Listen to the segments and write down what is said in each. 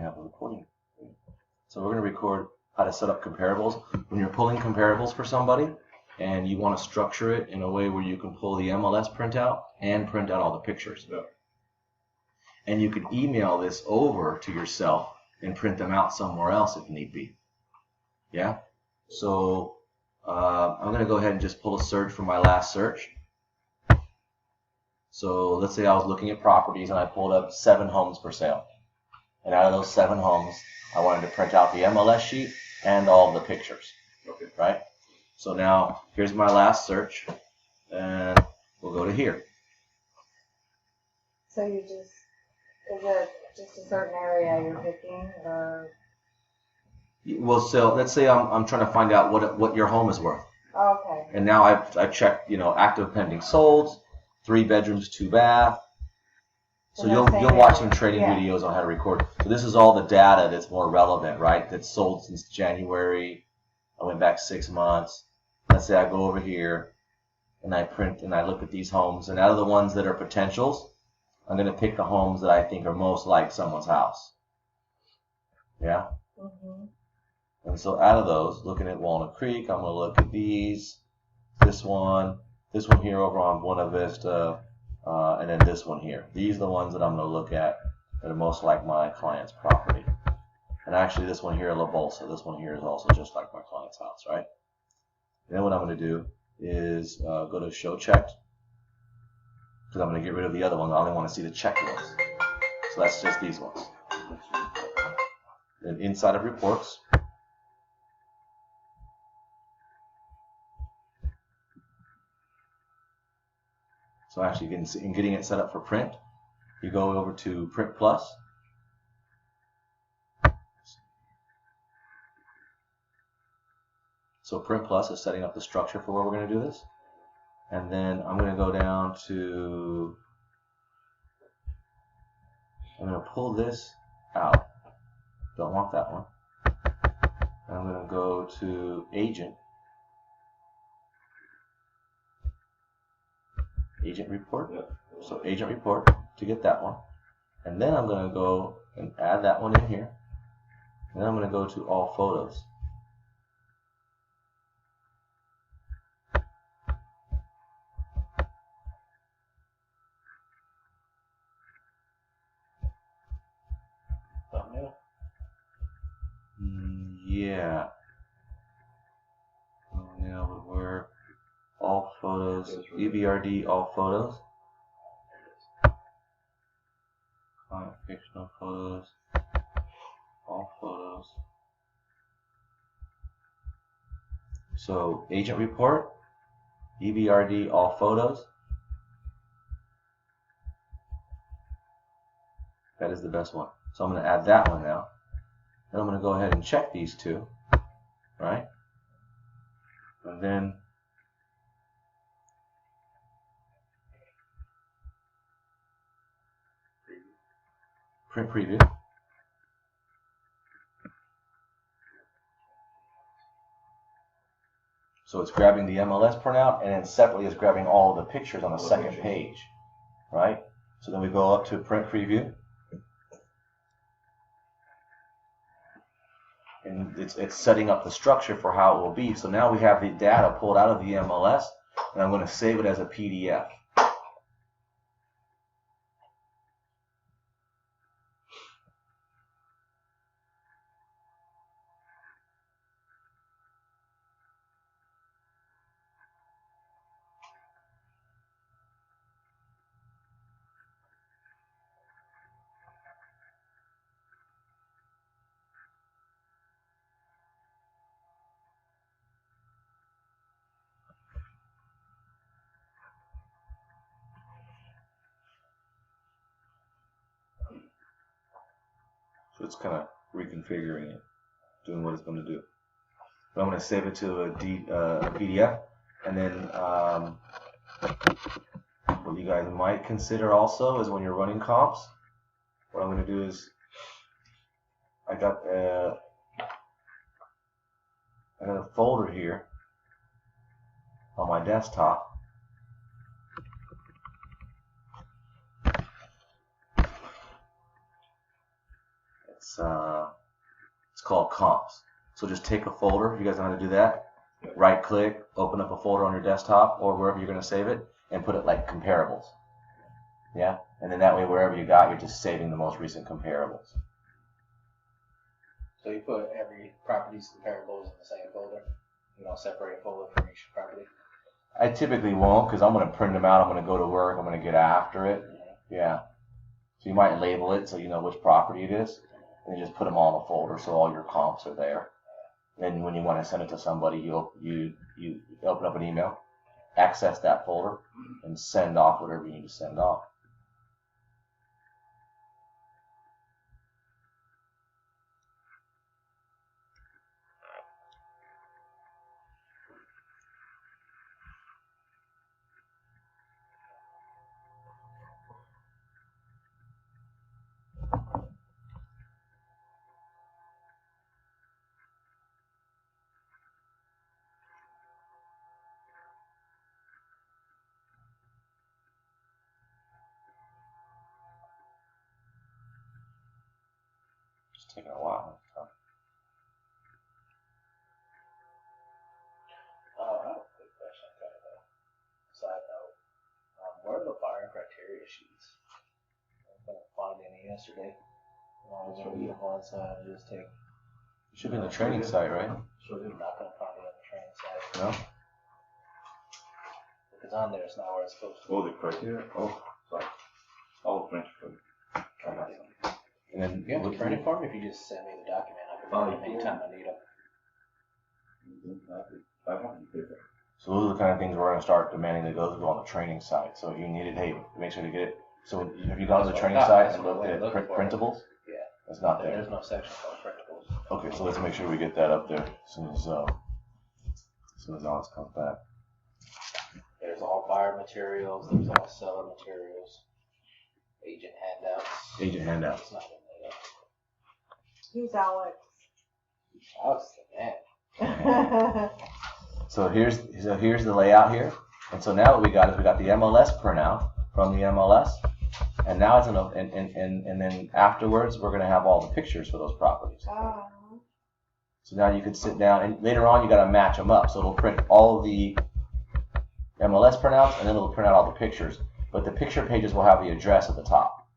have a recording. So we're going to record how to set up comparables. When you're pulling comparables for somebody and you want to structure it in a way where you can pull the MLS printout and print out all the pictures. Yeah. And you can email this over to yourself and print them out somewhere else if need be. Yeah? So I'm going to go ahead and just pull a search from my last search. So let's say I was looking at properties and I pulled up 7 homes for sale. And out of those 7 homes, I wanted to print out the MLS sheet and all of the pictures. Okay. Right? So now here's my last search, and we'll go to here. So is it just a certain area you're picking, or? Well, so let's say I'm trying to find out what your home is worth. Okay. And now I've checked, active pending solds, 3 bedrooms, 2 bath. So you'll watch some trading videos on how to record. So this is all the data that's more relevant, right? That's sold since January. I went back 6 months. Let's say I go over here and I print and I look at these homes, and out of the ones that are potentials, I'm going to pick the homes that I think are most like someone's house. Yeah? Mm-hmm. And so out of those, looking at Walnut Creek, I'm going to look at these, this one here over on Buena Vista, and then this one here. These are the ones that I'm going to look at that are most like my client's property. And actually this one here, La Bolsa, this one here is also just like my client's house, right? And then what I'm going to do is go to Show Checked, because I'm going to get rid of the other ones. I only want to see the checked ones. So that's just these ones. Then inside of Reports, so actually in getting it set up for print, you go over to Print Plus. So Print Plus is setting up the structure for where we're going to do this. And then I'm going to go down to, I'm going to pull this out. Don't want that one. And I'm going to go to Agent Report. Yeah. So Agent Report to get that one. And then I'm going to go and add that one in here. And then I'm going to go to All Photos. Thumbnail. Yeah. Now would work. All Photos. EBRD All Photos. Client fictional photos. All photos. So Agent Report. EBRD All Photos. That is the best one. So I'm going to add that one now. Then I'm going to go ahead and check these 2, right? And then Print Preview. So it's grabbing the MLS printout, and then separately it's grabbing all of the pictures on the second page, right? So then we go up to Print Preview. And it's setting up the structure for how it will be. So now we have the data pulled out of the MLS, and I'm going to save it as a PDF. So it's kind of reconfiguring it, doing what it's going to do. But I'm going to save it to a PDF, and then what you guys might consider also is when you're running comps, what I'm going to do is I got a folder here on my desktop. it's called Comps. So just take a folder. You guys know how to do that? Right click, open up a folder on your desktop or wherever you're going to save it, and put it like comparables. Yeah? And then that way, wherever you got, you're just saving the most recent comparables. So you put every property's comparables in the same folder? You don't separate a folder for each property? I typically won't because I'm going to print them out. I'm going to go to work. I'm going to get after it. Yeah. So you might label it so you know which property it is, and then just put them all in a folder so all your comps are there. Then when you want to send it to somebody, you open up an email, access that folder, and send off whatever you need to send off. It's taking a while. I have a quick question, kind of a side note. What are the firing criteria sheets? I couldn't find any yesterday. I was reading one side, just take. It should be in the training site, right? Sure, I'm not gonna find it on the training site. No. If it's on there, it's not where it's supposed to. Oh, the criteria? Oh, sorry. I'll print for you. And then You have to print it for me if you just send me the document. I can print them anytime I need them. I want you to do that. So those are the kind of things we're going to start demanding that goes on the training site. So if you need it, hey, make sure to get it. So have you gone to the training site and looked at printables? Yeah. It's not there. There's no section called printables. Okay, so let's make sure we get that up there as soon as Alex comes back. There's all buyer materials. There's all seller materials. Agent handouts. Agent handouts. It's not in there. Who's Alex? Alex is the man. So here's the layout here. And so now what we got is we got the MLS printout from the MLS, and now it's and then afterwards we're going to have all the pictures for those properties. So now you can sit down, and later on you got to match them up. So it'll print all of the MLS printouts, and then it'll print out all the pictures. But the picture pages will have the address at the top.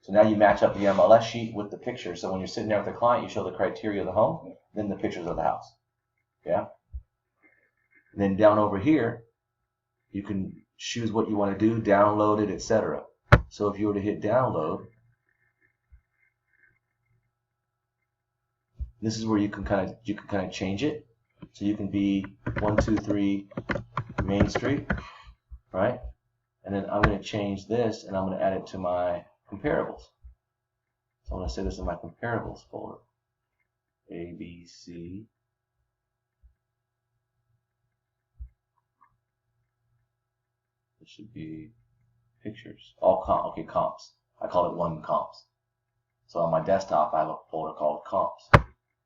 So now you match up the MLS sheet with the picture. So when you're sitting there with the client, you show the criteria of the home, then the pictures of the house. Yeah? And then down over here, you can choose what you want to do, download it, etc. So if you were to hit download, this is where you can kind of change it. So you can be 123 Main Street, right? And then I'm going to change this, and I'm going to add it to my comparables. So I'm going to say this in my comparables folder. A, B, C. It should be pictures. All comps. I call it one comps. So on my desktop, I have a folder called comps.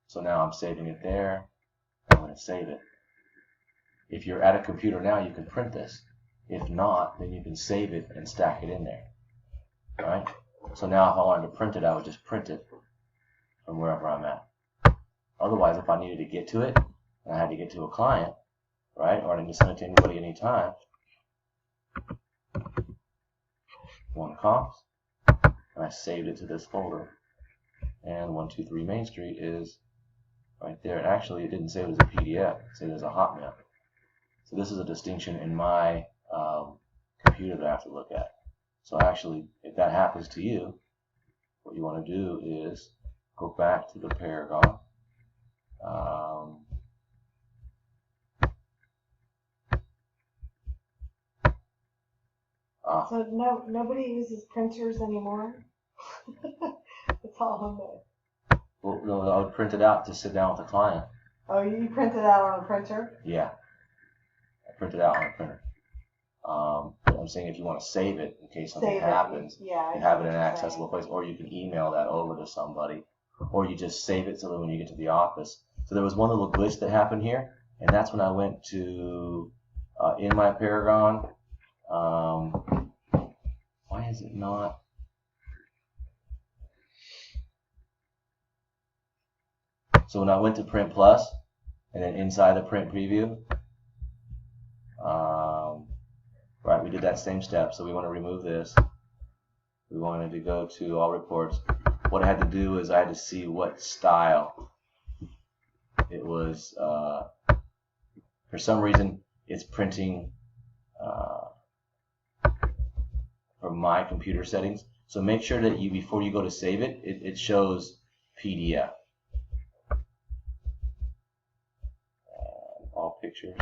So now I'm saving it there. I'm going to save it. If you're at a computer now, you can print this. If not, then you can save it and stack it in there. Right? So now if I wanted to print it, I would just print it from wherever I'm at. Otherwise, if I needed to get to it, and I had to get to a client, right, or I need to send it to anybody anytime, one comps, and I saved it to this folder. And 123 Main Street is right there. And actually, it didn't say it was a PDF. It said it was a Hotmail. So this is a distinction in my computer that I have to look at. So actually, if that happens to you, what you want to do is go back to the Paragon. So nobody uses printers anymore? It's all on there. Well, no, I would print it out to sit down with the client. Oh, you print it out on a printer? Yeah, I print it out on a printer. But I'm saying if you want to save it in case something happens, yeah, you have it in an accessible place, or you can email that over to somebody, or you just save it so that when you get to the office. So there was one little glitch that happened here, and that's when I went to in my Paragon. Why is it not? So when I went to Print Plus, and then inside the print preview, right, we did that same step. So we want to remove this. We wanted to go to all reports. What I had to do is I had to see what style it was. For some reason, it's printing from my computer settings. So make sure that you, before you go to save it, it shows PDF. All pictures.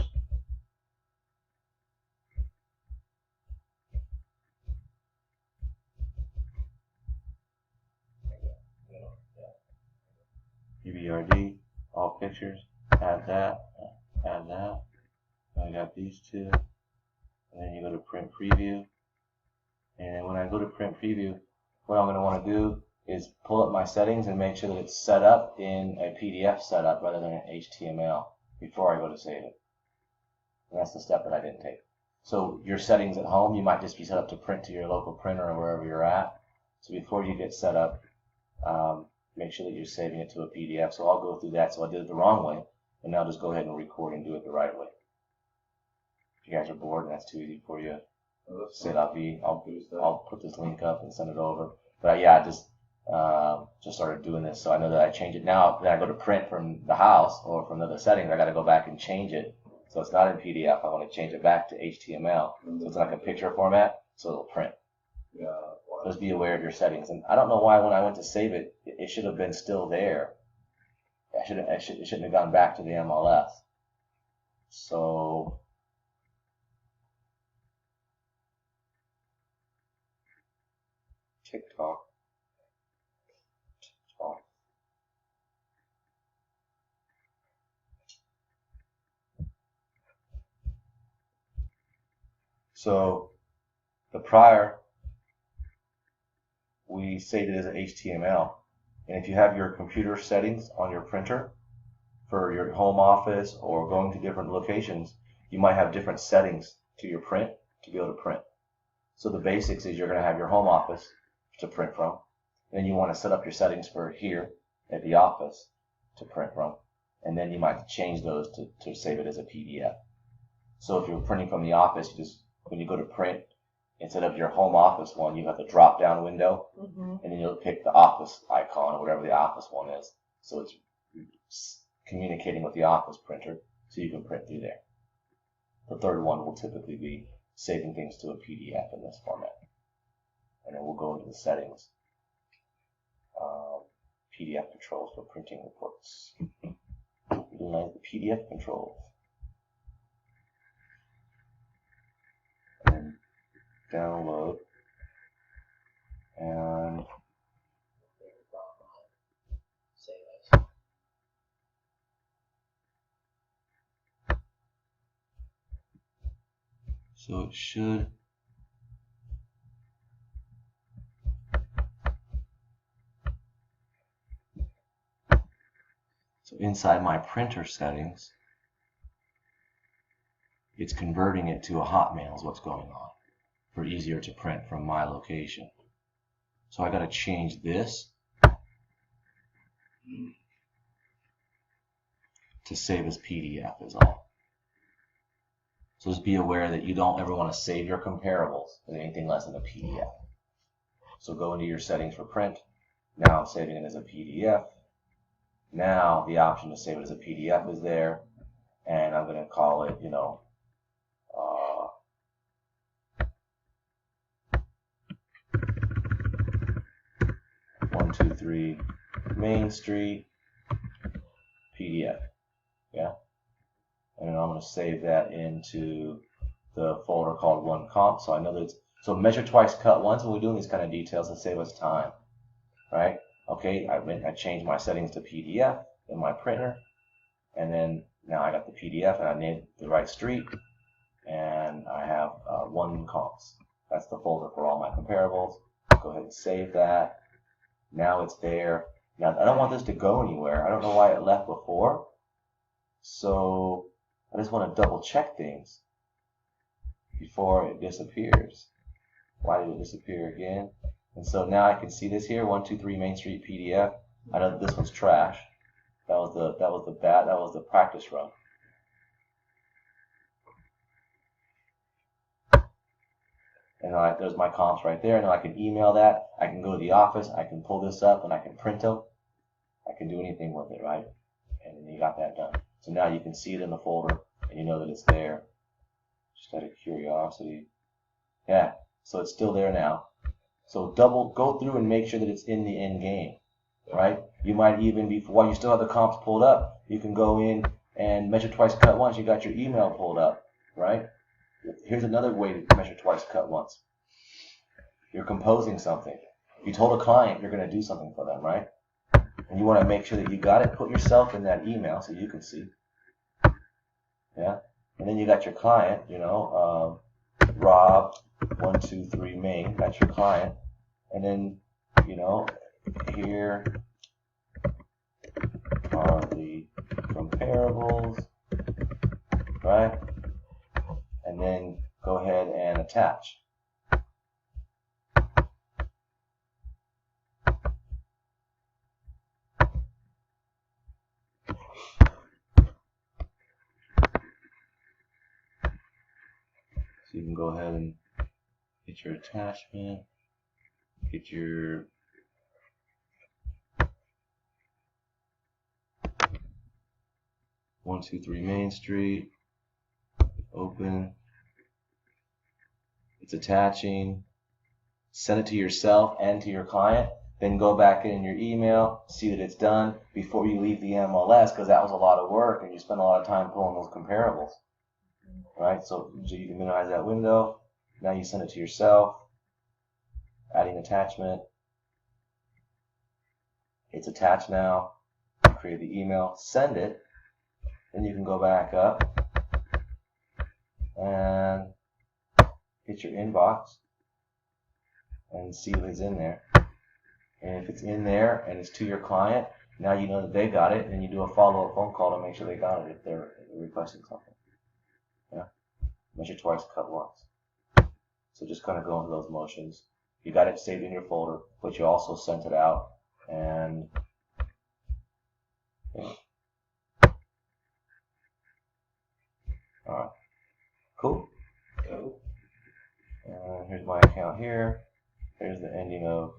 UBRD, all pictures, add that. I got these two. And then you go to print preview. And when I go to print preview, what I'm going to want to do is pull up my settings and make sure that it's set up in a PDF setup rather than an HTML before I go to save it. And that's the step that I didn't take. So your settings at home, you might just be set up to print to your local printer or wherever you're at. So before you get set up, make sure that you're saving it to a PDF. So I'll go through that. So I did it the wrong way, and now just go ahead and record and do it the right way. If you guys are bored and that's too easy for you, say that I'll put this link up and send it over. But yeah, I just started doing this, so I know that I change it now. Then I go to print from the house or from the settings. I got to go back and change it, so it's not in PDF. I want to change it back to HTML, so it's like a picture format, so it'll print. Yeah. Just be aware of your settings. And I don't know why when I went to save it, it should have been still there. It shouldn't have gone back to the MLS. So TikTok. So the prior, we saved it as an HTML. And if you have your computer settings on your printer for your home office or going to different locations, you might have different settings to your print to be able to print. So the basics is you're going to have your home office to print from. Then you want to set up your settings for here at the office to print from. And then you might change those to save it as a PDF. So if you're printing from the office, when you go to print, instead of your home office one, you have the drop down window, and then you'll pick the office icon or whatever the office one is. So it's communicating with the office printer, so you can print through there. The third one will typically be saving things to a PDF in this format. And then we'll go into the settings. PDF controls for printing reports. Utilize the PDF controls. And download. And Save it. so it should. So inside my printer settings, it's converting it to a Hotmail is what's going on for easier to print from my location. So I got to change this to save as PDF is all. So just be aware that you don't ever want to save your comparables as anything less than a PDF. So go into your settings for print. Now I'm saving it as a PDF. Now the option to save it as a PDF is there, and I'm going to call it, 123 Main Street PDF. Yeah, and then I'm going to save that into the folder called One Comp. So I know that it's measure twice, cut once. When we're doing these kind of details to save us time, right? Okay, I changed my settings to PDF in my printer, and then now I got the PDF and I named the right street, and I have One Comps. That's the folder for all my comparables. Go ahead and save that. Now it's there. Now I don't want this to go anywhere. I don't know why it left before, so I just want to double check things before it disappears. Why did it disappear again? And so now I can see this here, 123 Main Street PDF. I know that this one's trash. That was the practice run. And there's my comps right there, and then I can email that. I can go to the office, I can pull this up, and I can print them. I can do anything with it, right? And then you got that done. So now you can see it in the folder, and you know that it's there. Just out of curiosity. Yeah, so it's still there now. So go through and make sure that it's in the end game, right? You might even be, while you still have the comps pulled up, you can go in and measure twice, cut once. You got your email pulled up, right? Here's another way to measure twice, cut once. You're composing something. You told a client you're going to do something for them, right? And you want to make sure that you got it. Put yourself in that email so you can see. Yeah? And then you got your client, Rob, 123 Main, that's your client. And then, here are the comparables, right? And then go ahead and attach. So you can go ahead and get your attachment, get your (123) Main Street, open. It's attaching. Send it to yourself and to your client. Then go back in your email, see that it's done before you leave the MLS, because that was a lot of work and you spent a lot of time pulling those comparables. Right? So you can minimize that window. Now you send it to yourself. Adding attachment. It's attached now. Create the email. Send it. Then you can go back up and hit your inbox and see if it's in there. And if it's in there and it's to your client, now you know that they got it, and you do a follow-up phone call to make sure they got it if they're requesting something. Yeah. Measure twice, cut once. So just kind of go into those motions. You got it saved in your folder, but you also sent it out, and yeah. All right. Cool. Here's my account here. Here's the ending of